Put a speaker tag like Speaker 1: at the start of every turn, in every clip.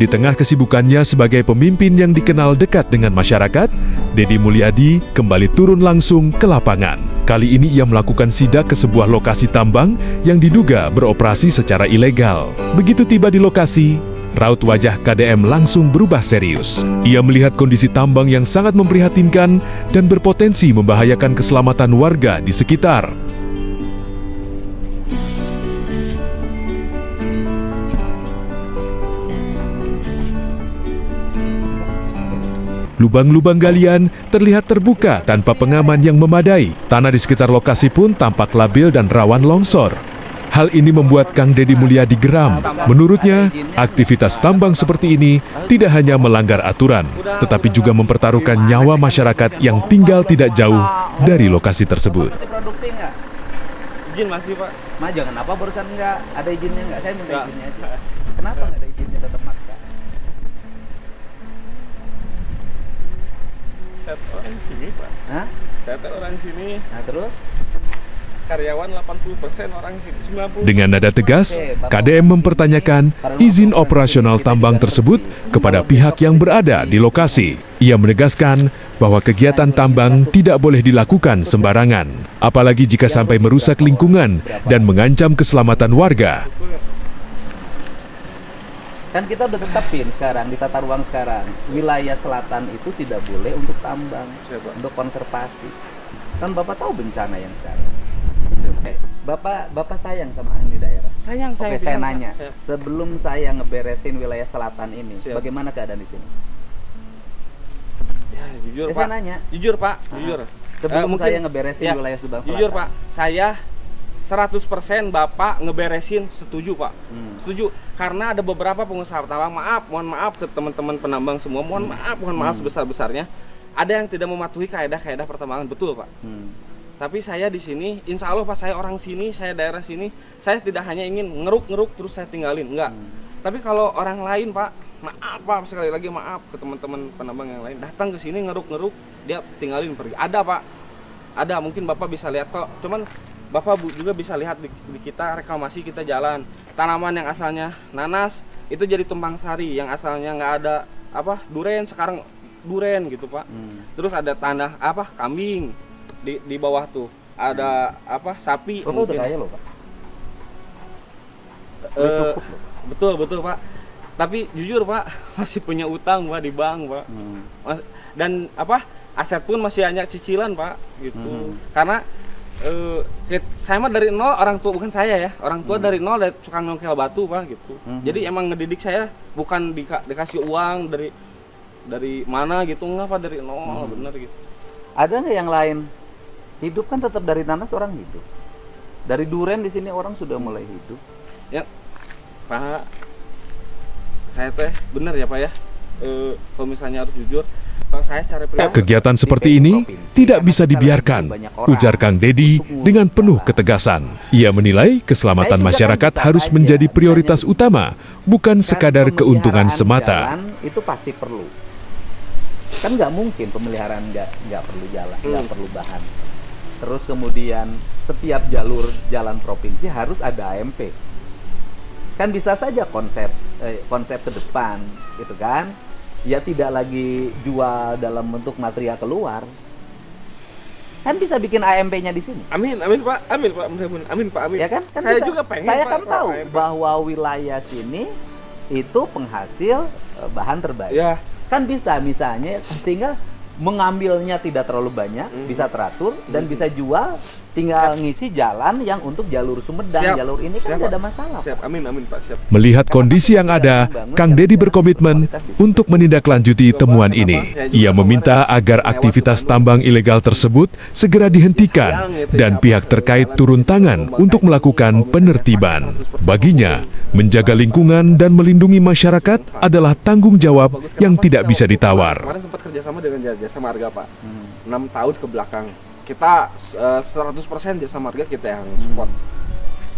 Speaker 1: Di tengah kesibukannya sebagai pemimpin yang dikenal dekat dengan masyarakat, Deddy Mulyadi kembali turun langsung ke lapangan. Kali ini ia melakukan sidak ke sebuah lokasi tambang yang diduga beroperasi secara ilegal. Begitu tiba di lokasi, raut wajah KDM langsung berubah serius. Ia melihat kondisi tambang yang sangat memprihatinkan dan berpotensi membahayakan keselamatan warga di sekitar. Lubang-lubang galian terlihat terbuka tanpa pengaman yang memadai. Tanah di sekitar lokasi pun tampak labil dan rawan longsor. Hal ini membuat Kang Deddy Mulyadi geram. Menurutnya, aktivitas tambang seperti ini tidak hanya melanggar aturan, tetapi juga mempertaruhkan nyawa masyarakat yang tinggal tidak jauh dari lokasi tersebut.
Speaker 2: Masih produksi nggak?
Speaker 3: Izin masih, Pak.
Speaker 2: Mas, jangan apa barusan nggak? Ada izinnya nggak? Saya minta izinnya aja. Kenapa nggak ada izinnya tetap maksa?
Speaker 3: Saya orang sini, Pak.
Speaker 2: Hah?
Speaker 3: Saya orang sini.
Speaker 2: Nah terus?
Speaker 3: Karyawan 80% orang sini, 90%.
Speaker 1: Dengan nada tegas, KDM mempertanyakan izin operasional tambang tersebut kepada pihak yang berada di lokasi. Ia menegaskan bahwa kegiatan tambang tidak boleh dilakukan sembarangan, apalagi jika sampai merusak lingkungan dan mengancam keselamatan warga.
Speaker 2: Kan kita udah tetapin sekarang, di tata ruang sekarang, wilayah selatan itu tidak boleh untuk tambang, untuk konservasi. Kan Bapak tahu bencana yang sekarang. Bapak sayang sama ini daerah?
Speaker 3: Sayang,
Speaker 2: Oke, saya nanya, sebelum saya ngeberesin wilayah selatan ini, bagaimana keadaan di sini?
Speaker 3: Ya, jujur, Pak.
Speaker 2: Saya nanya.
Speaker 3: Jujur, Pak, jujur.
Speaker 2: Sebelum
Speaker 3: Mungkin,
Speaker 2: saya ngeberesin wilayah Subang Selatan.
Speaker 3: Jujur, Pak, saya 100% Bapak ngeberesin setuju, Pak. Setuju, karena ada beberapa pengusaha tambang, mohon maaf ke teman-teman penambang semua, mohon maaf sebesar-besarnya, ada yang tidak mematuhi kaedah-kaedah pertambangan, betul, Pak. Tapi saya di sini, insya Allah Pak, saya orang sini, saya daerah sini, saya tidak hanya ingin ngeruk-ngeruk terus saya tinggalin, enggak. Tapi kalau orang lain, Pak, maaf Pak, sekali lagi maaf ke teman-teman penambang yang lain, datang ke sini ngeruk-ngeruk, dia tinggalin pergi. Ada, Pak, ada, mungkin Bapak bisa lihat kok, cuman Bapak juga bisa lihat di kita reklamasi kita jalan, tanaman yang asalnya nanas itu jadi tumpang sari, yang asalnya nggak ada duren, sekarang duren gitu, Pak. Terus ada tanah kambing di bawah tuh, ada sapi.
Speaker 2: Bapak udah kaya loh, Pak.
Speaker 3: Betul Pak. Tapi jujur, Pak, masih punya utang, Pak, di bank, Pak. Dan aset pun masih hanya cicilan, Pak, gitu. Karena saya mah dari nol, orang tua bukan saya ya, orang tua dari nol, dari tukang nongkel batu, Pak, gitu. Jadi emang ngedidik saya bukan dikasih uang dari mana gitu, enggak, Pak, dari nol, bener gitu.
Speaker 2: Ada nggak yang lain? Hidup kan tetap dari nanas orang hidup. Dari duren di sini orang sudah mulai hidup.
Speaker 3: Ya, Pak, saya teh bener ya, Pak ya. Kalau misalnya harus jujur, kalau saya secara pribadi,
Speaker 1: kegiatan seperti ini tidak bisa dibiarkan, ujar Kang Deddy dengan penuh ketegasan. Ia menilai keselamatan masyarakat harus menjadi prioritas utama, bukan sekadar keuntungan semata.
Speaker 2: Itu pasti perlu. Kan nggak mungkin pemeliharaan nggak perlu jalan, nggak perlu bahan. Terus kemudian setiap jalur jalan provinsi harus ada AMP. Kan bisa saja konsep ke depan, gitu kan? Ya tidak lagi jual dalam bentuk material keluar. Kan bisa bikin AMP-nya di sini.
Speaker 3: Amin Pak, amin Pak.
Speaker 2: Ya kan?
Speaker 3: Saya
Speaker 2: bisa.
Speaker 3: juga pengen.
Speaker 2: Saya
Speaker 3: Pak,
Speaker 2: kan tahu
Speaker 3: AMP.
Speaker 2: bahwa wilayah sini itu penghasil bahan terbaik.
Speaker 3: Ya.
Speaker 2: Kan bisa misalnya sehingga mengambilnya tidak terlalu banyak, bisa teratur dan bisa jual, tinggal ngisi jalan yang untuk jalur Sumedang, jalur ini kan tidak ada masalah.
Speaker 3: Siap, amin Pak, siap.
Speaker 1: Melihat kondisi yang ada, Kang Deddy berkomitmen untuk menindaklanjuti temuan ini. Ia meminta agar aktivitas tambang ilegal tersebut segera dihentikan dan pihak terkait turun tangan untuk melakukan penertiban. Baginya, menjaga lingkungan dan melindungi masyarakat adalah tanggung jawab yang tidak bisa ditawar.
Speaker 3: Kemarin sempat kerjasama dengan Jasa Marga, Pak. 6 tahun ke belakang. Kita 100% Jasa Marga kita yang support.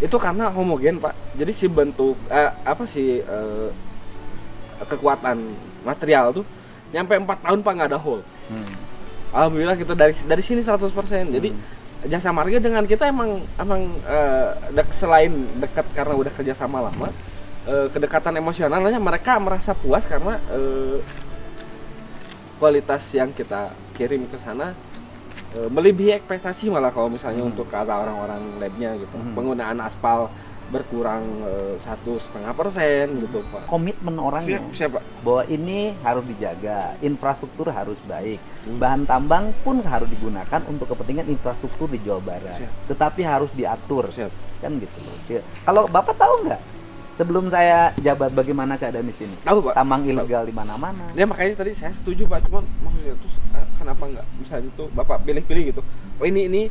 Speaker 3: Itu karena homogen, Pak. Jadi si bentuk kekuatan material tuh nyampe 4 tahun, Pak, nggak ada hole. Alhamdulillah kita dari sini 100%. Jadi Jasa Marga dengan kita emang selain dekat karena udah kerjasama lama, kedekatan emosionalnya mereka merasa puas karena kualitas yang kita kirim ke sana melebihi ekspektasi malah kalau misalnya untuk kata orang-orang labnya gitu. Penggunaan aspal berkurang 1,5% gitu Pak.
Speaker 2: Komitmen orangnya
Speaker 3: Siap Pak.
Speaker 2: bahwa ini harus dijaga, infrastruktur harus baik, bahan tambang pun harus digunakan untuk kepentingan infrastruktur di Jawa Barat. Tetapi harus diatur, kan gitu loh. Kalau Bapak tahu nggak sebelum saya jabat bagaimana keadaan di sini?
Speaker 3: Tahu Pak.
Speaker 2: Tambang ilegal di mana-mana.
Speaker 3: Ya makanya tadi saya setuju Pak, cuman maksudnya itu kenapa nggak misalnya itu Bapak pilih-pilih gitu. Oh ini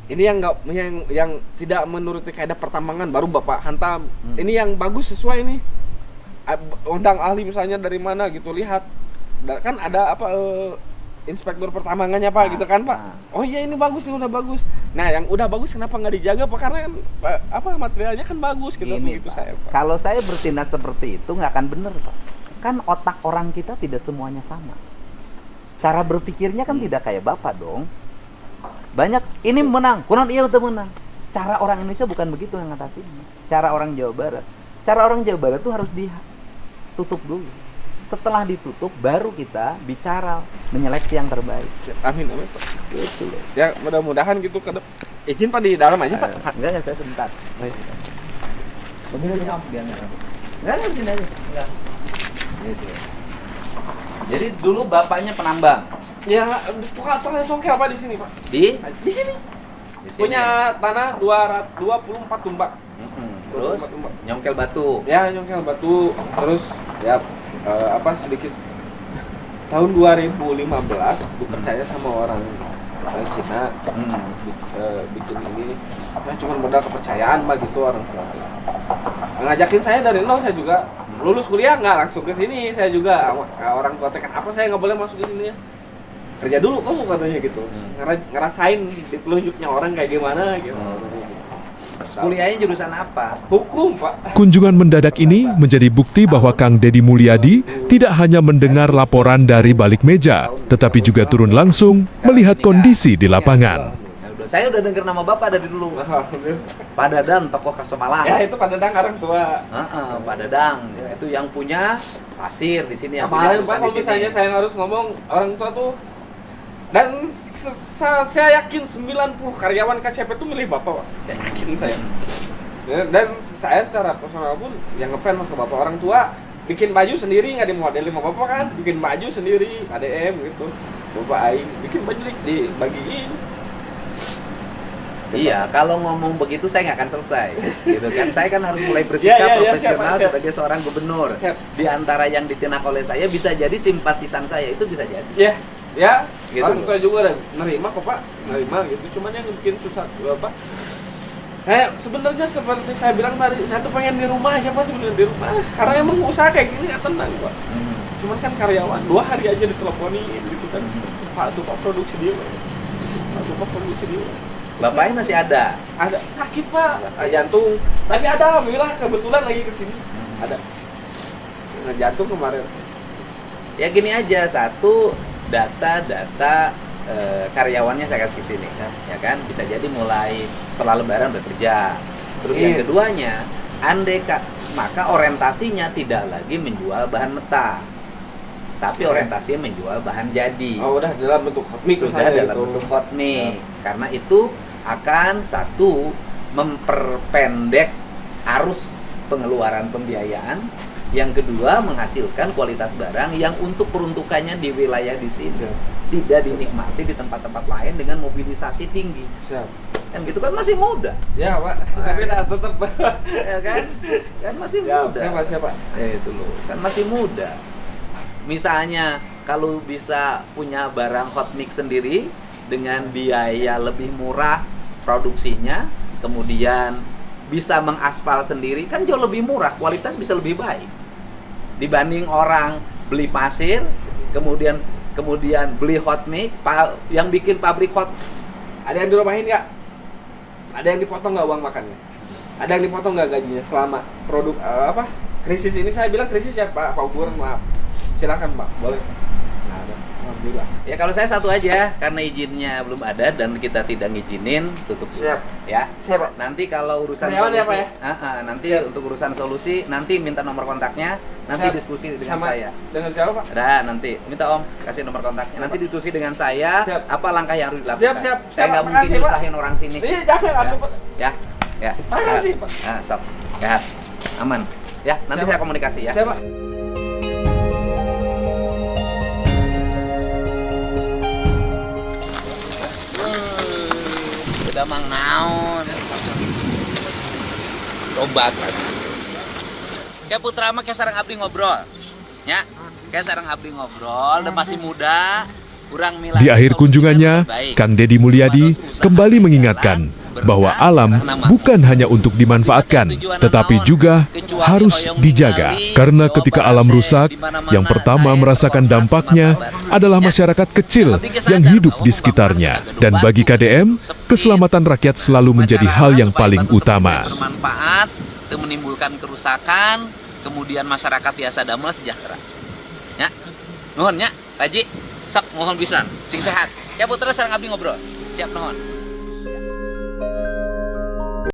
Speaker 3: yang nggak yang tidak menuruti kaidah pertambangan baru Bapak hantam. Ini yang bagus sesuai nih. Undang ahli misalnya dari mana gitu, lihat. Kan ada apa inspektur pertambangannya Pak gitu kan Pak. Oh iya ini bagus nih, udah bagus. Nah, yang udah bagus kenapa nggak dijaga Pak? Karena apa materialnya kan bagus gitu begitu saya Pak.
Speaker 2: Kalau saya bertindak seperti itu nggak akan bener Pak. Kan otak orang kita tidak semuanya sama. Cara berpikirnya kan tidak kayak Bapak dong. Banyak ini menang, kurang iya untuk menang. Cara orang Indonesia bukan begitu yang ngatasinnya. Cara orang Jawa Barat. Cara orang Jawa Barat tuh harus ditutup dulu. Setelah ditutup baru kita bicara menyeleksi yang terbaik.
Speaker 3: Amin amin Pak.
Speaker 2: Gitu loh.
Speaker 3: Ya mudah-mudahan gitu ke izin Pak di dalam aja Pak.
Speaker 2: Enggak saya sebentar. Begini Om, biar enggak sini aja. Enggak. Gitu. Jadi dulu bapaknya penambang.
Speaker 3: Ya, tukang congkel Pak di sini Pak.
Speaker 2: Di
Speaker 3: sini.
Speaker 2: sini.
Speaker 3: Punya tanah 24 tumbak.
Speaker 2: Terus
Speaker 3: 24 tumbak.
Speaker 2: nyongkel batu.
Speaker 3: Ya, nyongkel batu. Terus ya sedikit tahun 2015 dipercaya sama orang Cina bikin ini apa cuma modal kepercayaan Pak gitu orang tua. Ngajakin saya dari nol, saya juga lulus kuliah nggak langsung ke sini, saya juga orang tua tekan apa saya nggak boleh masuk ke sini ya. Kerja dulu kamu katanya gitu. Ngerasain di telunjuknya orang kayak gimana gitu.
Speaker 2: Kuliahnya jurusan apa?
Speaker 3: Hukum Pak.
Speaker 1: Kunjungan mendadak ini menjadi bukti bahwa Kang Deddy Mulyadi tidak hanya mendengar laporan dari balik meja, tetapi juga turun langsung melihat kondisi di lapangan.
Speaker 2: Saya udah denger nama Bapak dari dulu. Pak Dadang, tokoh khas Malang.
Speaker 3: Ya itu Pak Dadang orang tua.
Speaker 2: Pak Dadang, itu yang punya pasir di sini. Yang
Speaker 3: Kemarin Pak kalau misalnya saya harus ngomong orang tua tuh, dan saya yakin 90 karyawan KCP itu milih Bapak Pak. Yakin saya. Dan saya secara personal pun yang ngefans ke Bapak, orang tua bikin baju sendiri nggak dimodelin sama Bapak kan, bikin baju sendiri ADM gitu. Bapak aing bikin baju dibagiin.
Speaker 2: Iya, kalau ngomong begitu saya nggak akan selesai, gitu kan? Saya kan harus mulai bersikap profesional siap. Sebagai seorang gubernur.
Speaker 3: Siap.
Speaker 2: Di antara yang ditindak oleh saya bisa jadi simpatisan saya itu bisa jadi.
Speaker 3: Ya,
Speaker 2: gitu
Speaker 3: orang tua juga ada nerima kok Pak, nerima gitu. Cuman yang bikin susah Bapak. Saya sebenarnya seperti saya bilang tadi, saya tuh pengen di rumah aja Pak, sebenarnya di rumah. Karena emang usaha kayak gini nggak tenang Pak. Cuman kan karyawan 2 hari aja diteleponin gitu kan. Pak tuh Pak produksi dia. Pak tuh Pak produksi dia.
Speaker 2: Bapaknya masih ada?
Speaker 3: Ada, sakit Pak, jantung. Tapi ada, alhamdulillah kebetulan lagi kesini. Ada. Nah, jantung kemarin.
Speaker 2: Ya gini aja, satu data karyawannya saya kasih ke sini, ya kan? Bisa jadi mulai setelah Lebaran bekerja. Terus yang keduanya, maka orientasinya tidak lagi menjual bahan mentah, tapi orientasinya menjual bahan jadi.
Speaker 3: Oh, udah dalam bentuk hot mix.
Speaker 2: Sudah dalam bentuk hot mix. Karena itu akan satu memperpendek arus pengeluaran pembiayaan, yang kedua menghasilkan kualitas barang yang untuk peruntukannya di wilayah di sini tidak dinikmati di tempat-tempat lain dengan mobilisasi tinggi. Kan gitu kan masih muda.
Speaker 3: Ya Pak, tapi tetap
Speaker 2: ya kan masih muda.
Speaker 3: Siapa?
Speaker 2: Itu loh, kan masih muda. Misalnya kalau bisa punya barang hot mix sendiri dengan biaya lebih murah produksinya, kemudian bisa mengaspal sendiri, kan jauh lebih murah, kualitas bisa lebih baik dibanding orang beli pasir kemudian beli hot mix yang bikin pabrik hot.
Speaker 3: Ada yang dirumahin nggak? Ada yang dipotong nggak uang makannya? Ada yang dipotong nggak gajinya selama produk krisis ini? Saya bilang krisis ya Pak Ukur, maaf. Silakan Pak, boleh. Nah, ada. Alhamdulillah.
Speaker 2: Ya kalau saya satu aja, karena izinnya belum ada dan kita tidak ngizinin, tutup dulu.
Speaker 3: Siap.
Speaker 2: Ya.
Speaker 3: Siap, Pak.
Speaker 2: Nanti kalau urusan
Speaker 3: Karyawan ya,
Speaker 2: solusi,
Speaker 3: Pak, ya?
Speaker 2: nanti
Speaker 3: Siap.
Speaker 2: untuk urusan solusi, nanti minta nomor kontaknya, nanti
Speaker 3: Siap.
Speaker 2: diskusi dengan
Speaker 3: Sama
Speaker 2: saya.
Speaker 3: dengan siapa, Pak?
Speaker 2: Ada nanti, minta Om kasih nomor kontaknya.
Speaker 3: Siap,
Speaker 2: Nanti
Speaker 3: Pak.
Speaker 2: diskusi dengan saya,
Speaker 3: Siap.
Speaker 2: apa langkah yang harus dilakukan.
Speaker 3: Siap, siap.
Speaker 2: Saya
Speaker 3: Siap,
Speaker 2: nggak
Speaker 3: Pak.
Speaker 2: mungkin
Speaker 3: Makasih, Pak.
Speaker 2: nyusahin orang sini.
Speaker 3: Iya, jangan
Speaker 2: Ya.
Speaker 3: aku, Pak.
Speaker 2: Ya, ya.
Speaker 3: Makasih, Pak.
Speaker 2: Nah, sob, sehat, aman. Ya, nanti
Speaker 3: Siap,
Speaker 2: saya komunikasi ya.
Speaker 3: Siap, Pak.
Speaker 2: Udah mang naon. Obat. Kayak Putra mah kayak sareng abdi ngobrol. Ya. Kayak sareng abdi ngobrol, udah masih muda. Kurang milih.
Speaker 1: Di akhir kunjungannya, Kang Deddy Mulyadi kembali mengingatkan bahwa alam bukan hanya untuk dimanfaatkan, tetapi juga harus dijaga. Karena ketika alam rusak, yang pertama merasakan dampaknya adalah masyarakat kecil yang hidup di sekitarnya. Dan bagi KDM, keselamatan rakyat selalu menjadi hal yang paling utama.
Speaker 2: Bermanfaat, itu menimbulkan kerusakan, kemudian masyarakat biasa damel sejahtera. Ya. Nuhun nya, Haji. Sok mohon pisan, sing sehat. Ya putra sareng abdi ngobrol. Siap nuhun.